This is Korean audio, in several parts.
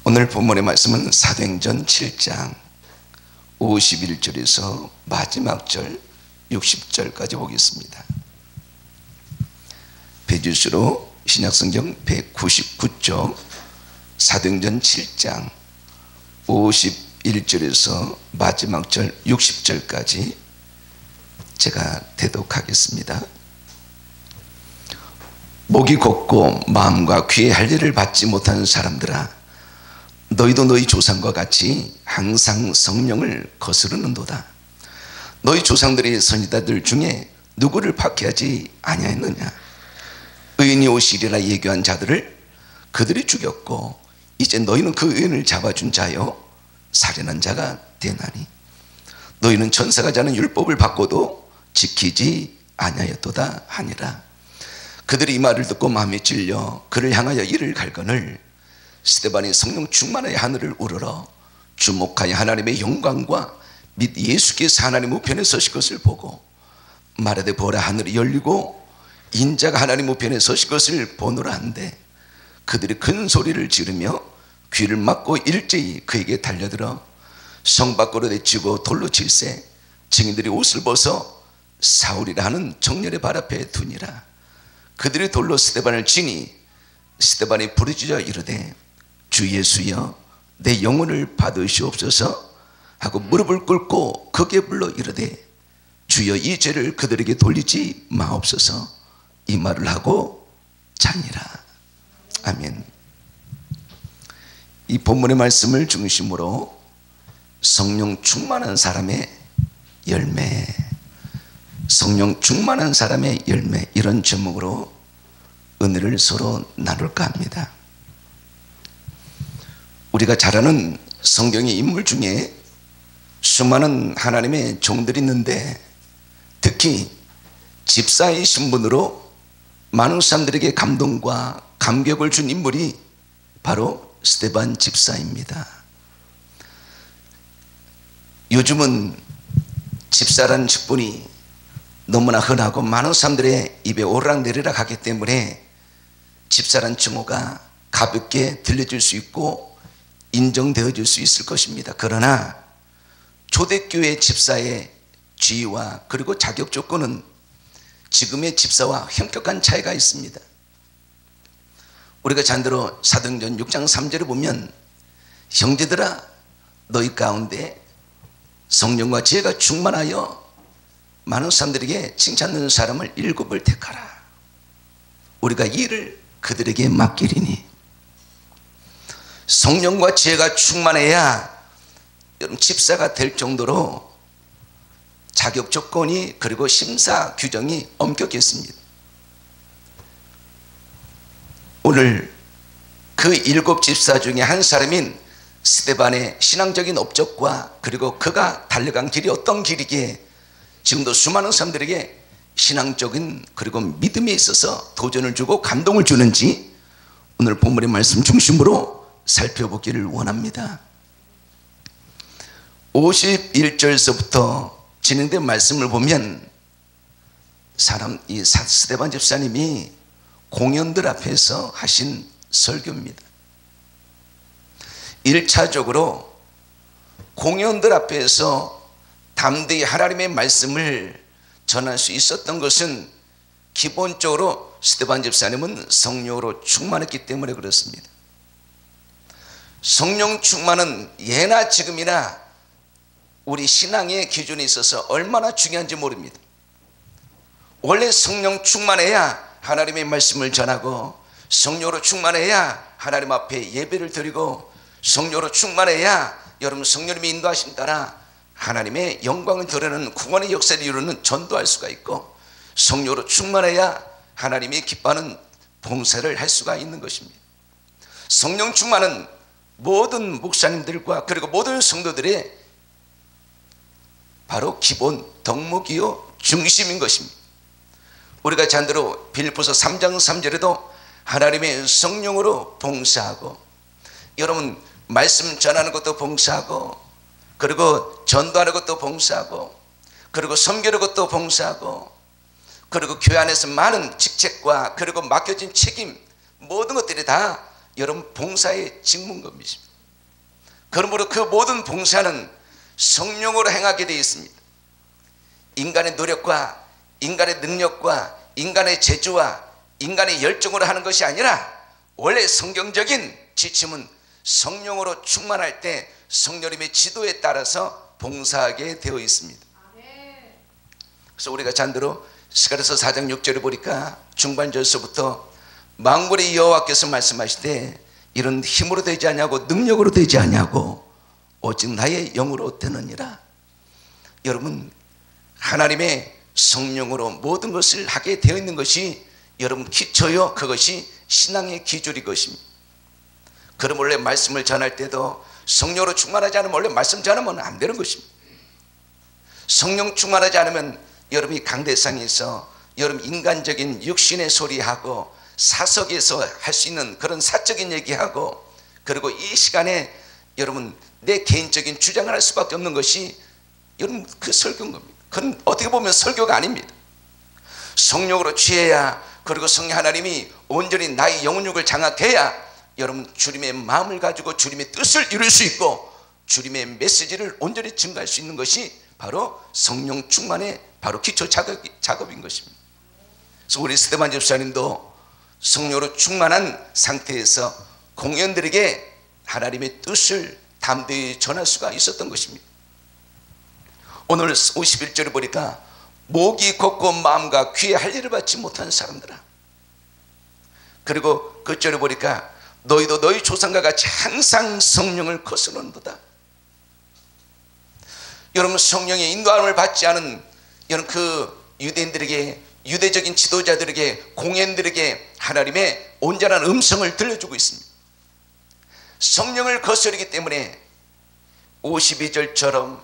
오늘 본문의 말씀은 사도행전 7장 51절에서 마지막 절 60절까지 보겠습니다. 페이지수로 신약성경 199쪽 사도행전 7장 51절에서 마지막 절 60절까지 제가 대독하겠습니다. 목이 곧고 마음과 귀의 할례를 받지 못하는 사람들아, 너희도 너희 조상과 같이 항상 성령을 거스르는도다. 너희 조상들의 선지자들 중에 누구를 박해하지 아니하였느냐? 의인이 오시리라 예교한 자들을 그들이 죽였고, 이제 너희는 그 의인을 잡아준 자여 살인한 자가 되나니, 너희는 천사가 자는 율법을 받고도 지키지 아니하였도다 하니라. 그들이 이 말을 듣고 마음에 찔려 그를 향하여 이를 갈거늘 스데반이 성령 충만하여 하늘을 우러러 주목하여 하나님의 영광과 및 예수께서 하나님 우편에 서실 것을 보고 말하되 보라, 하늘이 열리고 인자가 하나님 우편에 서실 것을 보노라 한데, 그들이 큰 소리를 지르며 귀를 막고 일제히 그에게 달려들어 성 밖으로 내치고 돌로 칠세 증인들이 옷을 벗어 사울이라 하는 정렬의 발 앞에 두니라. 그들이 돌로 스데반을 치니 스데반이 부르짖어 이르되 주 예수여 내 영혼을 받으시옵소서 하고 무릎을 꿇고 크게 불러 이르되 주여 이 죄를 그들에게 돌리지 마옵소서, 이 말을 하고 자니라. 아멘. 이 본문의 말씀을 중심으로 성령 충만한 사람의 열매, 성령 충만한 사람의 열매, 이런 제목으로 은혜를 서로 나눌까 합니다. 우리가 잘 아는 성경의 인물 중에 수많은 하나님의 종들이 있는데, 특히 집사의 신분으로 많은 사람들에게 감동과 감격을 준 인물이 바로 스데반 집사입니다. 요즘은 집사라는 직분이 너무나 흔하고 많은 사람들의 입에 오르락내리락 하기 때문에 집사란称호가 가볍게 들려질 수 있고 인정되어질 수 있을 것입니다. 그러나 초대교회 집사의 지위와 그리고 자격 조건은 지금의 집사와 현격한 차이가 있습니다. 우리가 잔대로 사도행전 6장 3절에 보면 형제들아 너희 가운데 성령과 지혜가 충만하여 많은 사람들에게 칭찬하는 사람을 7을 택하라. 우리가 이 일을 그들에게 맡기리니. 성령과 지혜가 충만해야 여러분 집사가 될 정도로 자격 조건이 그리고 심사 규정이 엄격했습니다. 오늘 그 7 집사 중에 한 사람인 스데반의 신앙적인 업적과 그리고 그가 달려간 길이 어떤 길이기에 지금도 수많은 사람들에게 신앙적인 그리고 믿음에 있어서 도전을 주고 감동을 주는지 오늘 본문의 말씀 중심으로 살펴보기를 원합니다. 51절에서부터 진행된 말씀을 보면 이 스데반 집사님이 공연들 앞에서 하신 설교입니다. 1차적으로 공연들 앞에서 담대히 하나님의 말씀을 전할 수 있었던 것은 기본적으로 스데반 집사님은 성령으로 충만했기 때문에 그렇습니다. 성령 충만은 예나 지금이나 우리 신앙의 기준에 있어서 얼마나 중요한지 모릅니다. 원래 성령 충만해야 하나님의 말씀을 전하고, 성령으로 충만해야 하나님 앞에 예배를 드리고, 성령으로 충만해야 여러분 성령님의 인도하심 따라 하나님의 영광을 드러내는 구원의 역사를 이루는 전도할 수가 있고, 성령으로 충만해야 하나님이 기뻐하는 봉사를 할 수가 있는 것입니다. 성령 충만은 모든 목사님들과 그리고 모든 성도들의 바로 기본 덕목이요 중심인 것입니다. 우리가 잔대로 빌립보서 3장 3절에도 하나님의 성령으로 봉사하고, 여러분 말씀 전하는 것도 봉사하고, 그리고 전도하는 것도 봉사하고, 그리고 섬기는 것도 봉사하고, 그리고 교회 안에서 많은 직책과 그리고 맡겨진 책임, 모든 것들이 다 여러분 봉사의 직무인 겁니다. 그러므로 그 모든 봉사는 성령으로 행하게 되어 있습니다. 인간의 노력과 인간의 능력과 인간의 재주와 인간의 열정으로 하는 것이 아니라 원래 성경적인 지침은 성령으로 충만할 때 성령님의 지도에 따라서 봉사하게 되어 있습니다. 그래서 우리가 잔대로 스가랴서 4장 6절을 보니까 중반절서부터 만군의 여호와께서 말씀하시되 이런 힘으로 되지 않냐고 능력으로 되지 않냐고 오직 나의 영으로 되느니라. 여러분, 하나님의 성령으로 모든 것을 하게 되어 있는 것이 여러분 기초요, 그것이 신앙의 기준이 것입니다. 그럼 원래 말씀을 전할 때도 성령으로 충만하지 않으면 원래 말씀 전하면 안 되는 것입니다. 성령 충만하지 않으면 여러분이 강대상에서 여러분 인간적인 육신의 소리하고 사석에서 할 수 있는 그런 사적인 얘기하고, 그리고 이 시간에 여러분 내 개인적인 주장을 할 수밖에 없는 것이 여러분 그 설교인 겁니다. 그건 어떻게 보면 설교가 아닙니다. 성령으로 취해야, 그리고 성령 하나님이 온전히 나의 영혼육을 장악해야 여러분 주님의 마음을 가지고 주님의 뜻을 이룰 수 있고 주님의 메시지를 온전히 증가할 수 있는 것이 바로 성령 충만의 바로 기초 작업인 것입니다. 그래서 우리 스데반 집사님도 성령으로 충만한 상태에서 공연들에게 하나님의 뜻을 담대히 전할 수가 있었던 것입니다. 오늘 51절을 보니까 목이 걷고 마음과 귀에 할 일을 받지 못한 사람들아, 그리고 그 절을 보니까 너희도 너희 조상과 같이 항상 성령을 거스르는도다. 여러분, 성령의 인도함을 받지 않은 여러분 그 유대인들에게, 유대적인 지도자들에게, 공연들에게 하나님의 온전한 음성을 들려주고 있습니다. 성령을 거스르기 때문에 52절처럼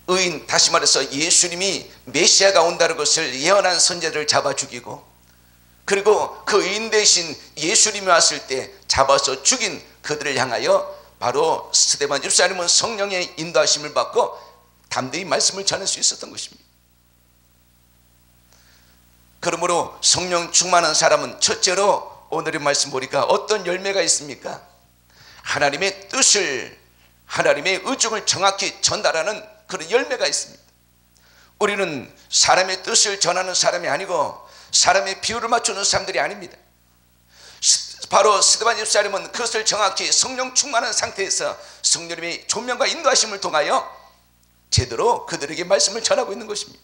의인, 다시 말해서 예수님이 메시아가 온다는 것을 예언한 선제들을 잡아 죽이고, 그리고 그 의인 대신 예수님이 왔을 때 잡아서 죽인 그들을 향하여 바로 스데반 집사님은 성령의 인도하심을 받고 담대히 말씀을 전할 수 있었던 것입니다. 그러므로 성령 충만한 사람은 첫째로 오늘의 말씀 보니까 어떤 열매가 있습니까? 하나님의 뜻을, 하나님의 의중을 정확히 전달하는 그런 열매가 있습니다. 우리는 사람의 뜻을 전하는 사람이 아니고 사람의 비율을 맞추는 사람들이 아닙니다. 바로 스데반 집사님은 그것을 정확히 성령 충만한 상태에서 성령님의 조명과 인도하심을 통하여 제대로 그들에게 말씀을 전하고 있는 것입니다.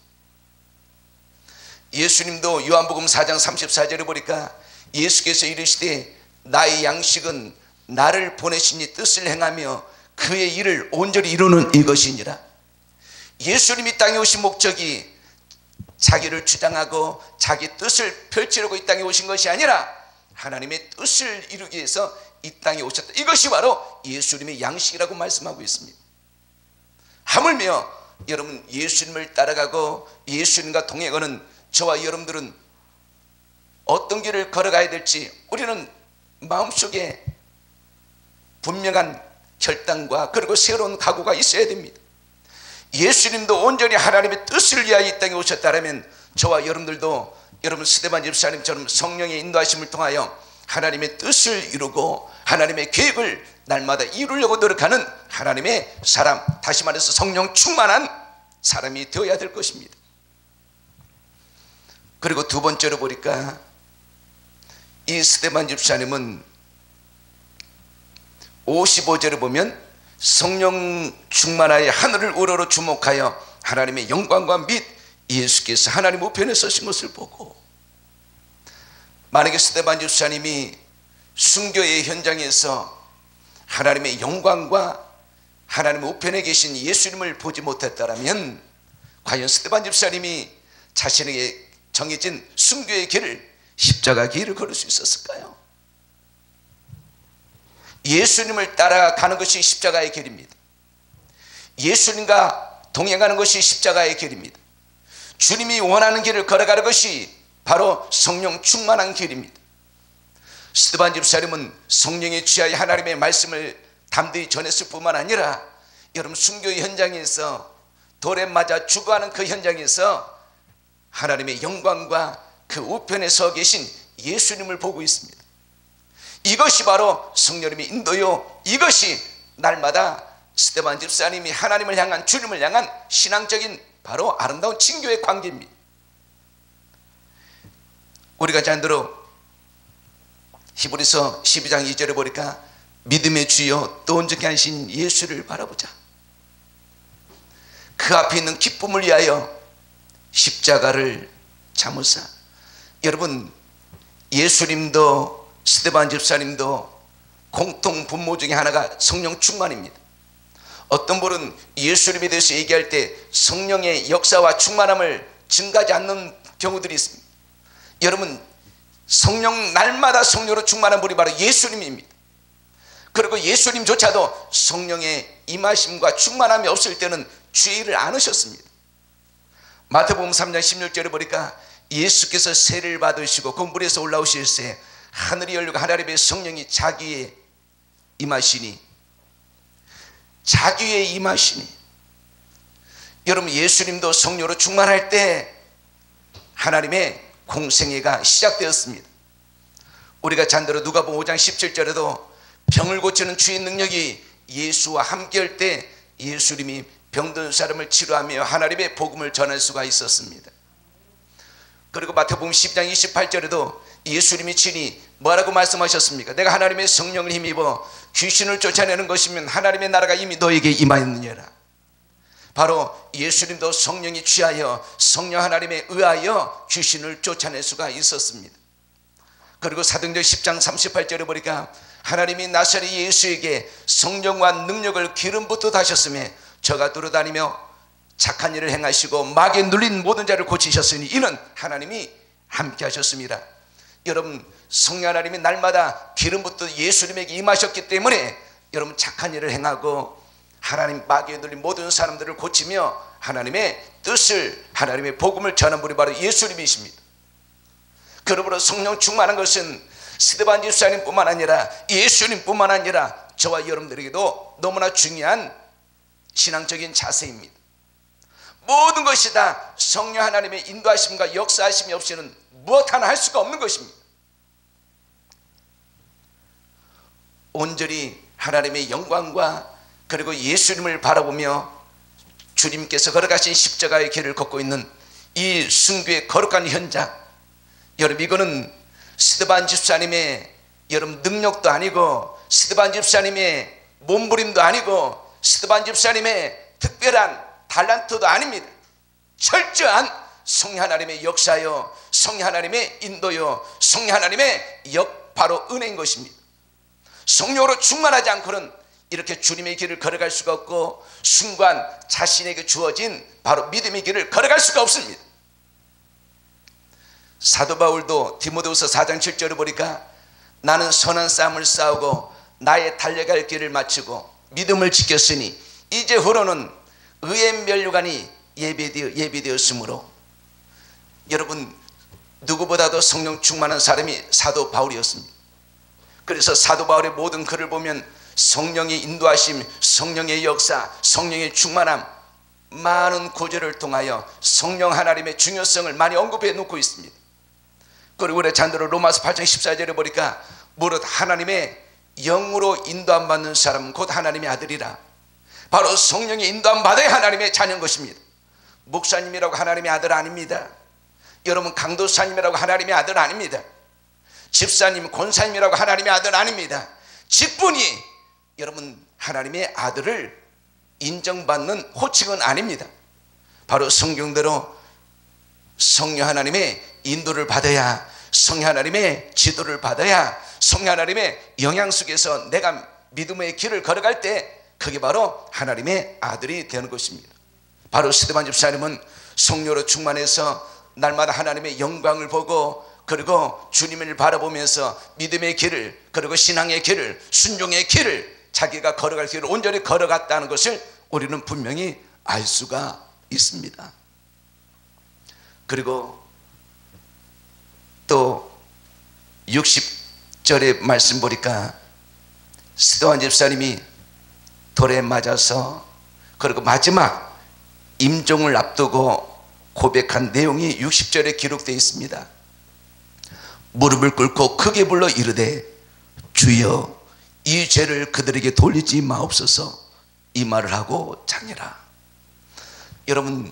예수님도 요한복음 4장 34절에 보니까 예수께서 이르시되 나의 양식은 나를 보내신 이 뜻을 행하며 그의 일을 온전히 이루는 이것이니라. 예수님이 땅에 오신 목적이 자기를 주장하고 자기 뜻을 펼치려고 이 땅에 오신 것이 아니라 하나님의 뜻을 이루기 위해서 이 땅에 오셨다. 이것이 바로 예수님의 양식이라고 말씀하고 있습니다. 하물며 여러분 예수님을 따라가고 예수님과 동행하는 저와 여러분들은 어떤 길을 걸어가야 될지 우리는 마음속에 분명한 결단과 그리고 새로운 각오가 있어야 됩니다. 예수님도 온전히 하나님의 뜻을 위하여 이 땅에 오셨다면 저와 여러분들도 여러분 스데반 집사님처럼 성령의 인도하심을 통하여 하나님의 뜻을 이루고 하나님의 계획을 날마다 이루려고 노력하는 하나님의 사람, 다시 말해서 성령 충만한 사람이 되어야 될 것입니다. 그리고 두 번째로 보니까 이 스데반 집사님은 55절을 보면 성령 충만하여 하늘을 우러러 주목하여 하나님의 영광과 및 예수께서 하나님 우편에 서신 것을 보고, 만약에 스데반 집사님이 순교의 현장에서 하나님의 영광과 하나님 우편에 계신 예수님을 보지 못했다면 과연 스데반 집사님이 자신에게 정해진 순교의 길을, 십자가 길을 걸을 수 있었을까요? 예수님을 따라가는 것이 십자가의 길입니다. 예수님과 동행하는 것이 십자가의 길입니다. 주님이 원하는 길을 걸어가는 것이 바로 성령 충만한 길입니다. 스데반 집사님은 성령에 취하여 하나님의 말씀을 담대히 전했을 뿐만 아니라 여러분 순교의 현장에서 돌에 맞아 죽어가는 그 현장에서 하나님의 영광과 그 우편에 서 계신 예수님을 보고 있습니다. 이것이 바로 성령님의 인도요, 이것이 날마다 스데반 집사님이 하나님을 향한, 주님을 향한 신앙적인 바로 아름다운 친교의 관계입니다. 우리가 잔대로 히브리서 12장 2절에 보니까 믿음의 주여 또 온전케 하신 예수를 바라보자. 그 앞에 있는 기쁨을 위하여 십자가를 참으사. 여러분, 예수님도 스데반 집사님도 공통 분모 중에 하나가 성령 충만입니다. 어떤 분은 예수님에 대해서 얘기할 때 성령의 역사와 충만함을 증가하지 않는 경우들이 있습니다. 여러분, 성령, 날마다 성령으로 충만한 분이 바로 예수님입니다. 그리고 예수님조차도 성령의 임하심과 충만함이 없을 때는 죄를 안 하셨습니다. 마태복음 3장 16절에 보니까 예수께서 세를 받으시고 그 물에서 올라오실 때 하늘이 열리고 하나님의 성령이 자기의 임하시니, 자기의 임하시니. 여러분, 예수님도 성령으로 충만할 때 하나님의 공생애가 시작되었습니다. 우리가 잔대로 누가복음 5장 17절에도 병을 고치는 주의 능력이 예수와 함께할 때 예수님이 병든 사람을 치료하며 하나님의 복음을 전할 수가 있었습니다. 그리고 마태복음 10장 28절에도 예수님이 친히 뭐라고 말씀하셨습니까? 내가 하나님의 성령을 힘입어 귀신을 쫓아내는 것이면 하나님의 나라가 이미 너에게 임하였느니라. 바로 예수님도 성령이 취하여 성령 하나님에 의하여 귀신을 쫓아낼 수가 있었습니다. 그리고 사도행전 10장 38절에 보니까 하나님이 나사렛 예수에게 성령과 능력을 기름 붓듯 하셨으며 저가 돌아다니며 착한 일을 행하시고 마귀에 눌린 모든 자를 고치셨으니 이는 하나님이 함께 하셨습니다. 여러분, 성령 하나님이 날마다 기름 붓듯 예수님에게 임하셨기 때문에 여러분 착한 일을 행하고 하나님 마귀에 눌린 모든 사람들을 고치며 하나님의 뜻을, 하나님의 복음을 전한 분이 바로 예수님이십니다. 그러므로 성령 충만한 것은 스데반 집사님뿐만 아니라 예수님뿐만 아니라 저와 여러분들에게도 너무나 중요한 신앙적인 자세입니다. 모든 것이 다 성령 하나님의 인도하심과 역사하심이 없이는 무엇 하나 할 수가 없는 것입니다. 온전히 하나님의 영광과 그리고 예수님을 바라보며 주님께서 걸어가신 십자가의 길을 걷고 있는 이 순교의 거룩한 현장, 여러분, 이거는 스데반 집사님의 여러분 능력도 아니고 스데반 집사님의 몸부림도 아니고 스데반 집사님의 특별한 달란트도 아닙니다. 철저한 성령 하나님의 역사요, 성령 하나님의 인도요, 성령 하나님의 바로 은혜인 것입니다. 성령으로 충만하지 않고는 이렇게 주님의 길을 걸어갈 수가 없고 순간 자신에게 주어진 바로 믿음의 길을 걸어갈 수가 없습니다. 사도 바울도 디모데후서 4장 7절을 보니까 나는 선한 싸움을 싸우고 나의 달려갈 길을 마치고 믿음을 지켰으니 이제 후로는 의의 면류관이 예비되었으므로. 여러분, 누구보다도 성령 충만한 사람이 사도 바울이었습니다. 그래서 사도 바울의 모든 글을 보면 성령의 인도하심, 성령의 역사, 성령의 충만함, 많은 구절을 통하여 성령 하나님의 중요성을 많이 언급해 놓고 있습니다. 그리고 우리 잔대로 로마서 8장 14절에 보니까 무릇 하나님의 영으로 인도함 받는 사람은 곧 하나님의 아들이라. 바로 성령의 인도함 받아야 하나님의 자녀인 것입니다. 목사님이라고 하나님의 아들 아닙니다. 여러분, 강도사님이라고 하나님의 아들 아닙니다. 집사님, 권사님이라고 하나님의 아들 아닙니다. 직분이 여러분 하나님의 아들을 인정받는 호칭은 아닙니다. 바로 성경대로 성령 하나님의 인도를 받아야, 성령 하나님의 지도를 받아야, 성령 하나님의 영향 속에서 내가 믿음의 길을 걸어갈 때 그게 바로 하나님의 아들이 되는 것입니다. 바로 스데반 집사님은 성령으로 충만해서 날마다 하나님의 영광을 보고 그리고 주님을 바라보면서 믿음의 길을, 그리고 신앙의 길을, 순종의 길을, 자기가 걸어갈 길을 온전히 걸어갔다는 것을 우리는 분명히 알 수가 있습니다. 그리고 또 60절의 말씀 보니까 스데반 집사님이 돌에 맞아서 그리고 마지막 임종을 앞두고 고백한 내용이 60절에 기록되어 있습니다. 무릎을 꿇고 크게 불러 이르되 주여 이 죄를 그들에게 돌리지 마옵소서 이 말을 하고 자니라. 여러분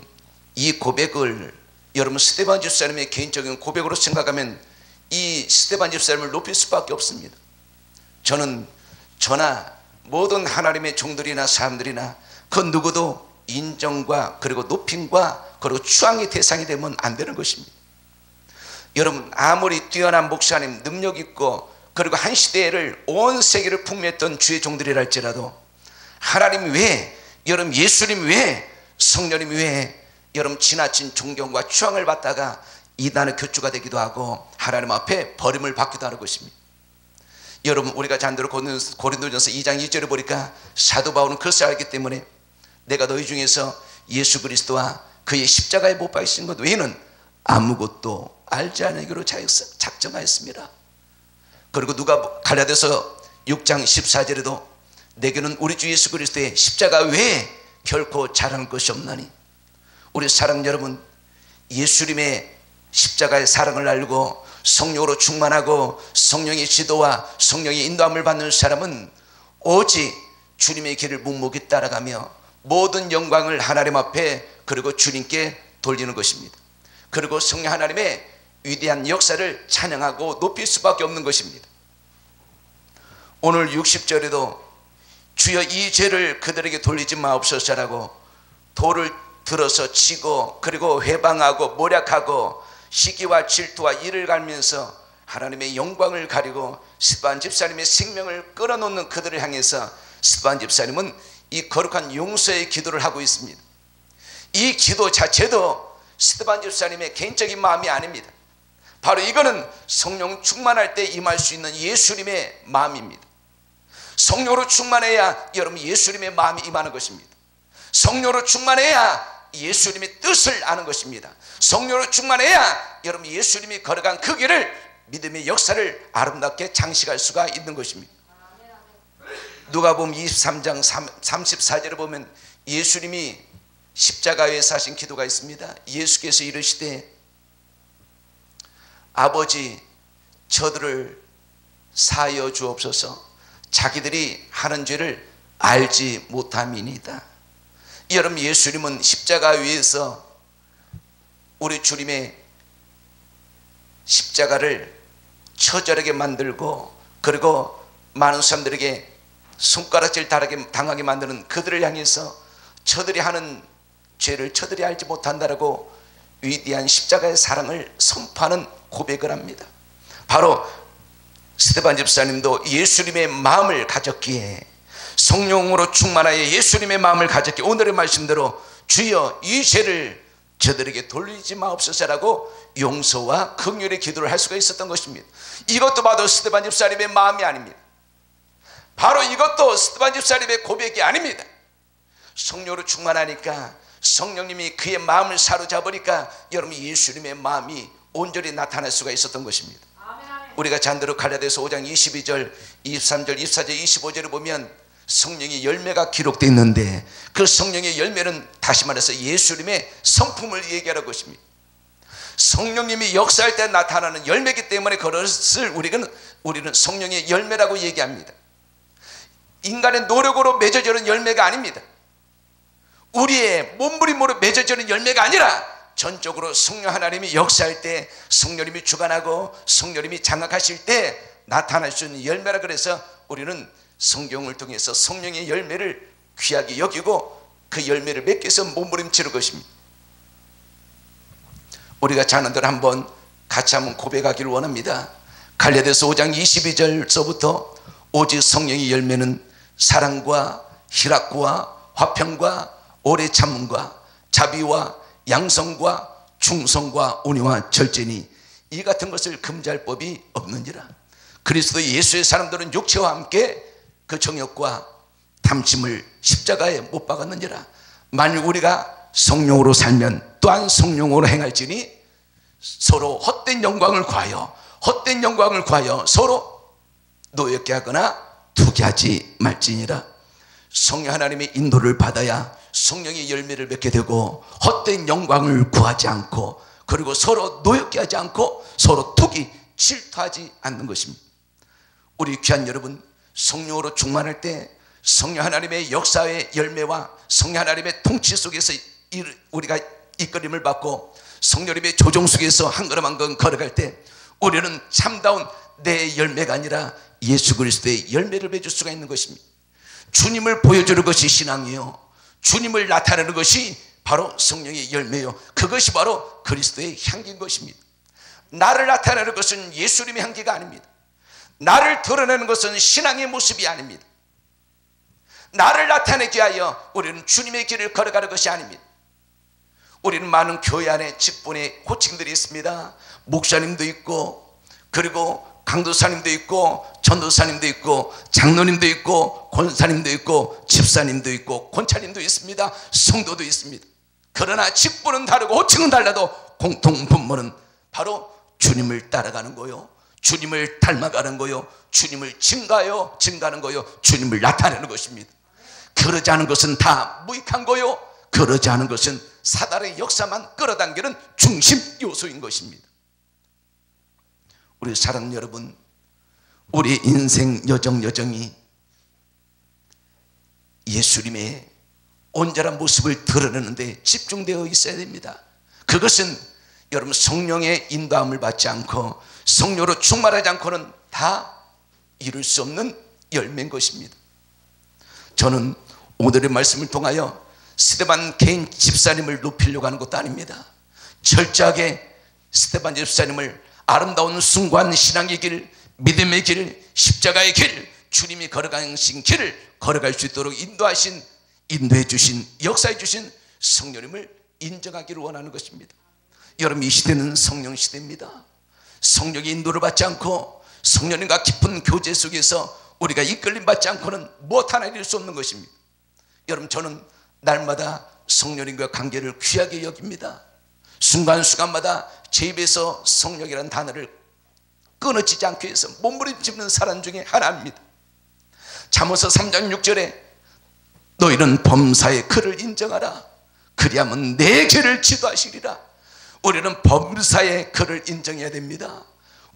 이 고백을 여러분 스데반 집사님의 개인적인 고백으로 생각하면 이 스데반 집사님을 높일 수밖에 없습니다. 저는 저나 모든 하나님의 종들이나 사람들이나 그 누구도 인정과 그리고 높임과 그리고 추앙의 대상이 되면 안 되는 것입니다. 여러분 아무리 뛰어난 목사님 능력 있고 그리고 한 시대를 온 세계를 풍미했던 주의 종들이라 할지라도 하나님 외에 여러분 예수님 외에 성령님 외에 여러분 지나친 존경과 추앙을 받다가 이단의 교주가 되기도 하고 하나님 앞에 버림을 받기도 하는 것입니다. 여러분 우리가 잔대로 고린도전서 2장 2절을 보니까 사도 바울은 그것을 알기 때문에 내가 너희 중에서 예수 그리스도와 그의 십자가에 못 박히신 것 외에는 아무것도 알지 않기로 작정하였습니다. 그리고 누가 갈라디아서 6장 14절에도 내게는 우리 주 예수 그리스도의 십자가 외에 결코 잘하는 것이 없나니. 우리 사랑 여러분 예수님의 십자가의 사랑을 알고 성령으로 충만하고 성령의 지도와 성령의 인도함을 받는 사람은 오직 주님의 길을 묵묵히 따라가며 모든 영광을 하나님 앞에 그리고 주님께 돌리는 것입니다. 그리고 성령 하나님의 위대한 역사를 찬양하고 높일 수밖에 없는 것입니다. 오늘 60절에도 주여 이 죄를 그들에게 돌리지 마옵소서라고 돌을 들어서 치고 그리고 회방하고 모략하고 시기와 질투와 이를 갈면서 하나님의 영광을 가리고 스데반 집사님의 생명을 끌어놓는 그들을 향해서 스데반 집사님은 이 거룩한 용서의 기도를 하고 있습니다. 이 기도 자체도 스데반 집사님의 개인적인 마음이 아닙니다. 바로 이거는 성령 충만할 때 임할 수 있는 예수님의 마음입니다. 성령으로 충만해야 여러분 예수님의 마음이 임하는 것입니다. 성령으로 충만해야 예수님의 뜻을 아는 것입니다. 성령으로 충만해야 여러분 예수님이 걸어간 그 길을 믿음의 역사를 아름답게 장식할 수가 있는 것입니다. 누가복음 23장 34절에 보면 예수님이 십자가에서 하신 기도가 있습니다. 예수께서 이르시되 아버지 저들을 사하여 주옵소서 자기들이 하는 죄를 알지 못함이니이다. 여러분 예수님은 십자가 위에서 우리 주님의 십자가를 처절하게 만들고 그리고 많은 사람들에게 손가락질 당하게 만드는 그들을 향해서 저들이 하는 죄를 저들이 알지 못한다라고 위대한 십자가의 사랑을 선포하는 고백을 합니다. 바로 스데반 집사님도 예수님의 마음을 가졌기에 성령으로 충만하여 예수님의 마음을 가졌기에 오늘의 말씀대로 주여 이 죄를 저들에게 돌리지 마옵소서라고 용서와 긍휼의 기도를 할 수가 있었던 것입니다. 이것도 봐도 스데반 집사님의 마음이 아닙니다. 바로 이것도 스데반 집사님의 고백이 아닙니다. 성령으로 충만하니까 성령님이 그의 마음을 사로잡으니까 여러분 예수님의 마음이 온전히 나타날 수가 있었던 것입니다. 우리가 잔대로 갈라디아서 5장 22절 23절 24절 25절을 보면 성령의 열매가 기록되어 있는데 그 성령의 열매는 다시 말해서 예수님의 성품을 얘기하는 것입니다. 성령님이 역사할 때 나타나는 열매이기 때문에 그것을 우리는 성령의 열매라고 얘기합니다. 인간의 노력으로 맺어지는 열매가 아닙니다. 우리의 몸부림으로 맺어지는 열매가 아니라 전적으로 성령 하나님이 역사할 때 성령님이 주관하고 성령님이 장악하실 때 나타날 수 있는 열매라. 그래서 우리는 성경을 통해서 성령의 열매를 귀하게 여기고 그 열매를 맺기 위해서 몸부림치는 것입니다. 우리가 자녀들 한번 같이 한번 고백하기를 원합니다. 갈라디아서 5장 22절서부터 오직 성령의 열매는 사랑과 희락과 화평과 오래 참음과 자비와 양성과 충성과 온유와 절제니 이 같은 것을 금지할 법이 없느니라. 그리스도 예수의 사람들은 육체와 함께 그 정욕과 탐심을 십자가에 못 박았느니라. 만일 우리가 성령으로 살면 또한 성령으로 행할지니 서로 헛된 영광을 구하여 서로 노엽게 하거나 두게 하지 말지니라. 성령 하나님의 인도를 받아야 성령의 열매를 맺게 되고 헛된 영광을 구하지 않고 그리고 서로 노엽게 하지 않고 서로 투기 질투하지 않는 것입니다. 우리 귀한 여러분, 성령으로 충만할 때 성령 하나님의 역사의 열매와 성령 하나님의 통치 속에서 우리가 이끌림을 받고 성령님의 조종 속에서 한 걸음 한 걸음 걸어갈 때 우리는 참다운 내 열매가 아니라 예수 그리스도의 열매를 맺을 수가 있는 것입니다. 주님을 보여주는 것이 신앙이요, 주님을 나타내는 것이 바로 성령의 열매요, 그것이 바로 그리스도의 향기인 것입니다. 나를 나타내는 것은 예수님의 향기가 아닙니다. 나를 드러내는 것은 신앙의 모습이 아닙니다. 나를 나타내기 위하여 우리는 주님의 길을 걸어가는 것이 아닙니다. 우리는 많은 교회 안에 직분의 호칭들이 있습니다. 목사님도 있고, 그리고 강도사님도 있고, 전도사님도 있고, 장로님도 있고, 권사님도 있고, 집사님도 있고, 권차님도 있습니다. 성도도 있습니다. 그러나 직분은 다르고 호칭은 달라도 공통 분모는 바로 주님을 따라가는 거요, 주님을 닮아가는 거요, 주님을 증가하는 거요, 주님을 나타내는 것입니다. 그러지 않은 것은 다 무익한 거요, 그러지 않은 것은 사단의 역사만 끌어당기는 중심 요소인 것입니다. 우리 사랑하는 여러분, 우리 인생 여정이 예수님의 온전한 모습을 드러내는 데 집중되어 있어야 됩니다. 그것은 여러분 성령의 인도함을 받지 않고 성령으로 충만하지 않고는 다 이룰 수 없는 열매인 것입니다. 저는 오늘의 말씀을 통하여 스데반 개인 집사님을 높이려고 하는 것도 아닙니다. 철저하게 스데반 집사님을 아름다운 숭고한 신앙의 길, 믿음의 길, 십자가의 길, 주님이 걸어가신 길을 걸어갈 수 있도록 인도해 주신, 역사해 주신 성령님을 인정하기를 원하는 것입니다. 여러분, 이 시대는 성령 시대입니다. 성령의 인도를 받지 않고 성령님과 깊은 교제 속에서 우리가 이끌림 받지 않고는 무엇 하나 이룰 수 없는 것입니다. 여러분, 저는 날마다 성령님과 관계를 귀하게 여깁니다. 순간순간마다 제 입에서 성령이라는 단어를 끊어지지 않기 위해서 몸부림치는 사람 중에 하나입니다. 잠언서 3장 6절에 너희는 범사의 그를 인정하라. 그리하면 내 길을 지도하시리라. 우리는 범사의 그를 인정해야 됩니다.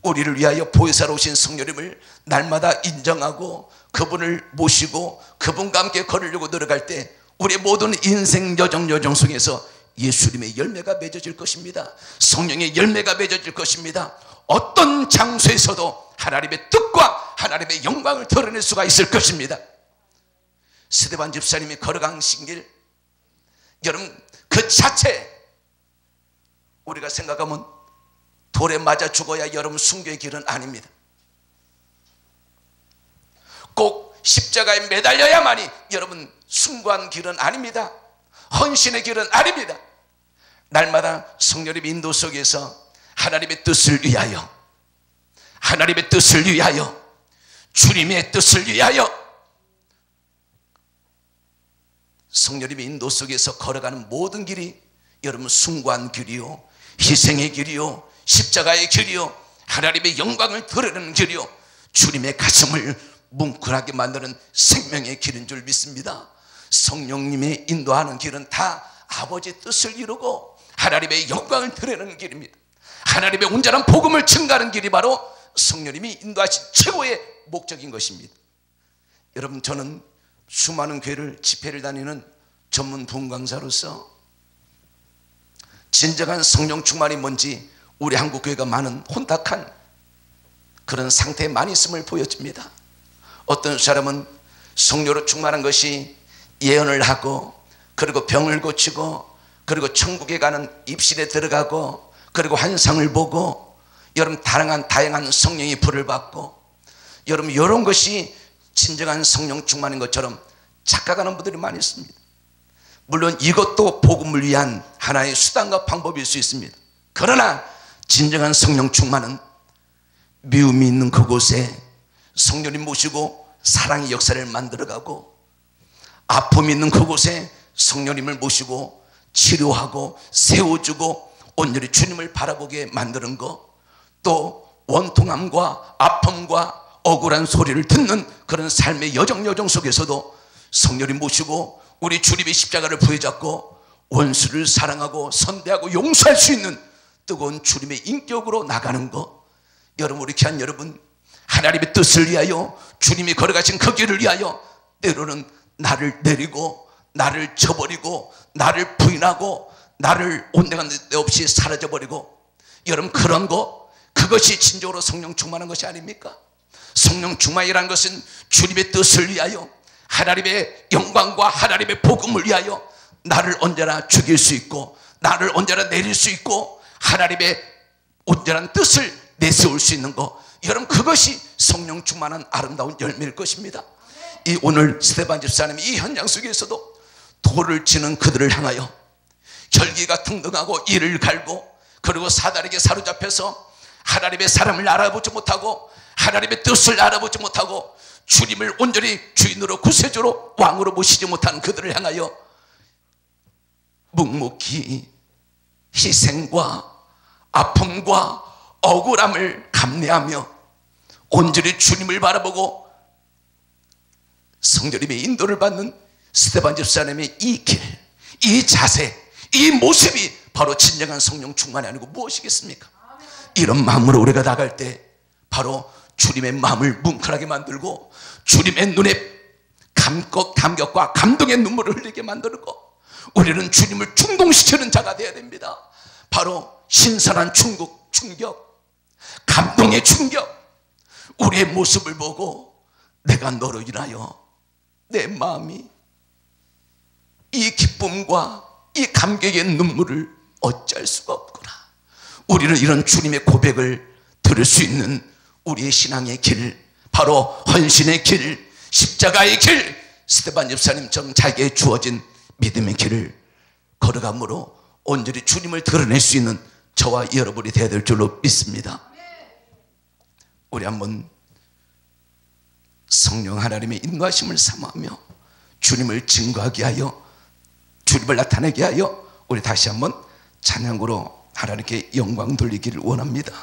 우리를 위하여 보혜사로 오신 성령님을 날마다 인정하고 그분을 모시고 그분과 함께 걸으려고 들어갈 때 우리의 모든 인생 여정 속에서 예수님의 열매가 맺어질 것입니다. 성령의 열매가 맺어질 것입니다. 어떤 장소에서도 하나님의 뜻과 하나님의 영광을 드러낼 수가 있을 것입니다. 스데반 집사님이 걸어가신 길, 여러분 그 자체 우리가 생각하면 돌에 맞아 죽어야 여러분 순교의 길은 아닙니다. 꼭 십자가에 매달려야만이 여러분 숭고한 길은 아닙니다. 헌신의 길은 아닙니다. 날마다 성령님의 인도 속에서 하나님의 뜻을 위하여, 하나님의 뜻을 위하여, 주님의 뜻을 위하여 성령님의 인도 속에서 걸어가는 모든 길이 여러분 숭고한 길이요, 희생의 길이요, 십자가의 길이요, 하나님의 영광을 드러내는 길이요, 주님의 가슴을 뭉클하게 만드는 생명의 길인 줄 믿습니다. 성령님의 인도하는 길은 다 아버지의 뜻을 이루고 하나님의 영광을 드러내는 길입니다. 하나님의 온전한 복음을 증가하는 길이 바로 성령님이 인도하신 최고의 목적인 것입니다. 여러분, 저는 수많은 교회를 집회를 다니는 전문 부흥강사로서 진정한 성령 충만이 뭔지 우리 한국 교회가 많은 혼탁한 그런 상태에 많이 있음을 보여줍니다. 어떤 사람은 성령으로 충만한 것이 예언을 하고, 그리고 병을 고치고, 그리고 천국에 가는 입실에 들어가고, 그리고 환상을 보고, 여러분 다양한 성령의 불을 받고, 여러분 이런 것이 진정한 성령 충만인 것처럼 착각하는 분들이 많이 있습니다. 물론 이것도 복음을 위한 하나의 수단과 방법일 수 있습니다. 그러나 진정한 성령 충만은 미움이 있는 그곳에 성령님 모시고 사랑의 역사를 만들어가고, 아픔이 있는 그곳에 성령님을 모시고 치료하고 세워주고 온전히 주님을 바라보게 만드는 것, 또 원통함과 아픔과 억울한 소리를 듣는 그런 삶의 여정 속에서도 성령님 모시고 우리 주님의 십자가를 부여잡고 원수를 사랑하고 선대하고 용서할 수 있는 뜨거운 주님의 인격으로 나가는 것, 여러분, 우리 귀한 여러분, 하나님의 뜻을 위하여, 주님이 걸어가신 그 길을 위하여 때로는 나를 내리고 나를 저버리고 나를 부인하고 나를 온데간데 없이 사라져버리고, 여러분 그런 거, 그것이 진정으로 성령 충만한 것이 아닙니까? 성령 충만이라는 것은 주님의 뜻을 위하여, 하나님의 영광과 하나님의 복음을 위하여 나를 언제나 죽일 수 있고 나를 언제나 내릴 수 있고 하나님의 온전한 뜻을 내세울 수 있는 것, 여러분 그것이 성령 충만한 아름다운 열매일 것입니다. 이 오늘 스데반 집사님이 이 현장 속에서도 돌을 치는 그들을 향하여 결기가 등등하고 이를 갈고, 그리고 사단에게 사로잡혀서 하나님의 사람을 알아보지 못하고 하나님의 뜻을 알아보지 못하고 주님을 온전히 주인으로 구세주로 왕으로 모시지 못하는 그들을 향하여 묵묵히 희생과 아픔과 억울함을 감내하며 온전히 주님을 바라보고 성령님의 인도를 받는 스데반 집사님의 이 길, 이 자세, 이 모습이 바로 진정한 성령 충만이 아니고 무엇이겠습니까? 이런 마음으로 우리가 나갈 때 바로 주님의 마음을 뭉클하게 만들고 주님의 눈에 감격과 감동의 눈물을 흘리게 만들고, 우리는 주님을 충동시키는 자가 되어야 됩니다. 바로 신선한 충격, 감동의 충격, 우리의 모습을 보고 내가 너로 인하여 내 마음이 이 기쁨과 이 감격의 눈물을 어찌할 수가 없구나. 우리는 이런 주님의 고백을 들을 수 있는 우리의 신앙의 길, 바로 헌신의 길, 십자가의 길, 스데반 집사님처럼 자기에게 주어진 믿음의 길을 걸어감으로 온전히 주님을 드러낼 수 있는 저와 여러분이 되어야 될 줄로 믿습니다. 우리 한번 성령 하나님의 인도하심을 사모하며 주님을 증거하게 하여, 주님을 나타내게 하여 우리 다시 한번 찬양으로 하나님께 영광 돌리기를 원합니다.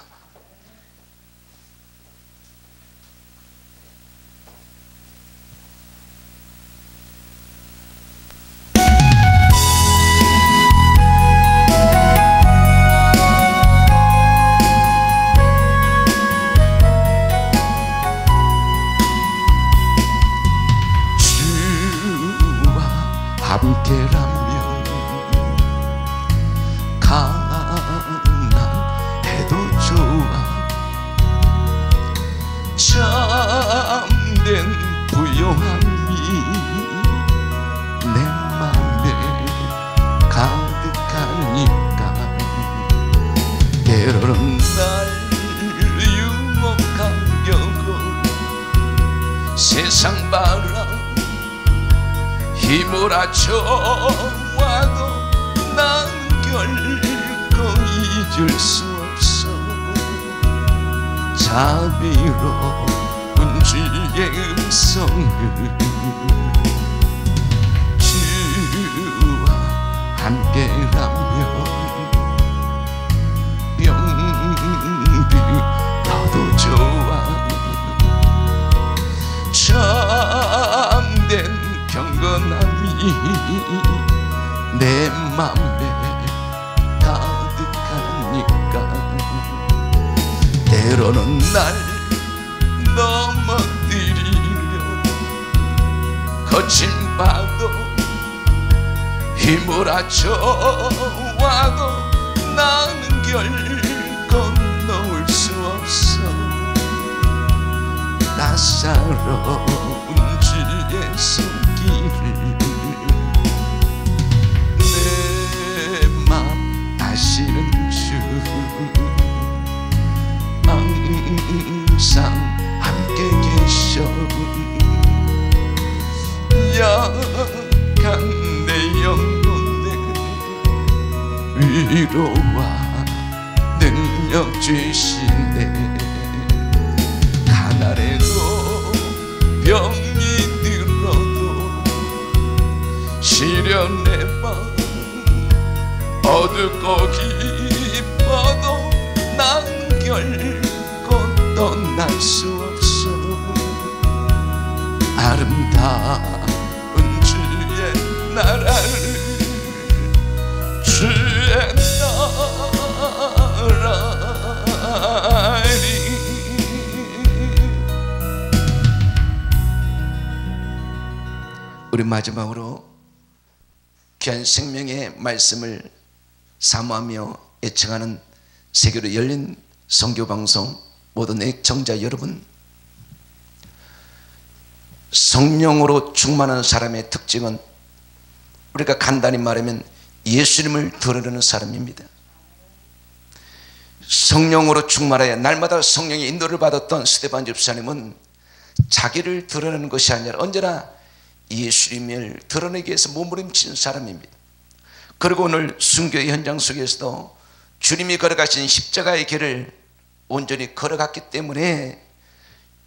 함께라면 가난해도 좋아. 참된 부요함이 내 맘에 가득하니까 때로는 날 유혹하려고 세상 바람 휘몰아쳐와도 난 결코 잊을 수 없어. 자비로운 주의 음성을 주와 함께라면 병들어도 좋아. 참된 경건함이 내 맘에 가득하니까 때로는 날 넘어뜨리려 거친 파도 휘몰아쳐와도 나는 결코 놓을 수 없어. 따사로운 주의 손길을 내 맘 아시는 주 항상 함께 계셔. 약한 내 영혼에 위로와 능력 주시네. 가난해도 병이 들어도 시련의 밤 어둡고 기뻐도 난 결코 떠날 수 없어. 아름다운 주의 나라를 주의 나라니 우리 마지막으로 귀한 생명의 말씀을 사모하며 애청하는 세계로 열린 선교방송 모든 애청자 여러분, 성령으로 충만한 사람의 특징은 우리가 간단히 말하면 예수님을 드러내는 사람입니다. 성령으로 충만하여 날마다 성령의 인도를 받았던 스데반 집사님은 자기를 드러내는 것이 아니라 언제나 예수님을 드러내기 위해서 몸부림치는 사람입니다. 그리고 오늘 순교의 현장 속에서도 주님이 걸어가신 십자가의 길을 온전히 걸어갔기 때문에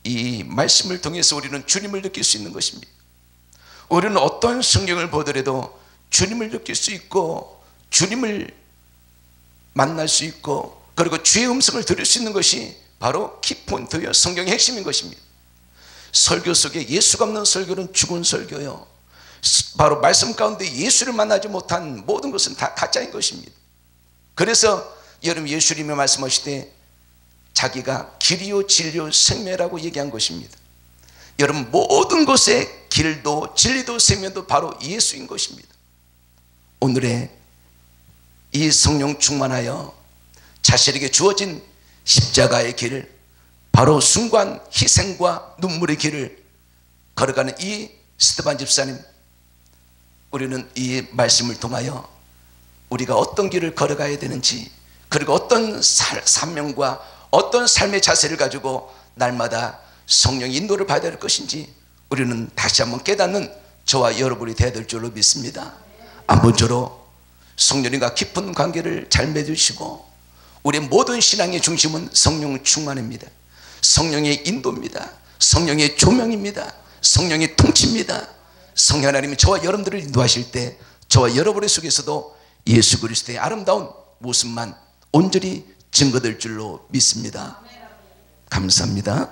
이 말씀을 통해서 우리는 주님을 느낄 수 있는 것입니다. 우리는 어떤 성경을 보더라도 주님을 느낄 수 있고 주님을 만날 수 있고 그리고 주의 음성을 들을 수 있는 것이 바로 키포인트요, 성경의 핵심인 것입니다. 설교 속에 예수가 없는 설교는 죽은 설교요, 바로 말씀 가운데 예수를 만나지 못한 모든 것은 다 가짜인 것입니다. 그래서 여러분, 예수님이 말씀하실 때 자기가 길이요 진리요 생명이라고 얘기한 것입니다. 여러분, 모든 것의 길도 진리도 생명도 바로 예수인 것입니다. 오늘의 이 성령 충만하여 자신에게 주어진 십자가의 길을, 바로 순간 희생과 눈물의 길을 걸어가는 이 스데반 집사님, 우리는 이 말씀을 통하여 우리가 어떤 길을 걸어가야 되는지, 그리고 어떤 사명과 어떤 삶의 자세를 가지고 날마다 성령의 인도를 받아야 할 것인지 우리는 다시 한번 깨닫는 저와 여러분이 되어야 될 줄로 믿습니다. 아무쪼록 성령님과 깊은 관계를 잘 맺으시고, 우리의 모든 신앙의 중심은 성령 충만입니다. 성령의 인도입니다. 성령의 조명입니다. 성령의 통치입니다. 성령 하나님이 저와 여러분들을 인도하실 때 저와 여러분의 속에서도 예수 그리스도의 아름다운 모습만 온전히 증거될 줄로 믿습니다. 감사합니다.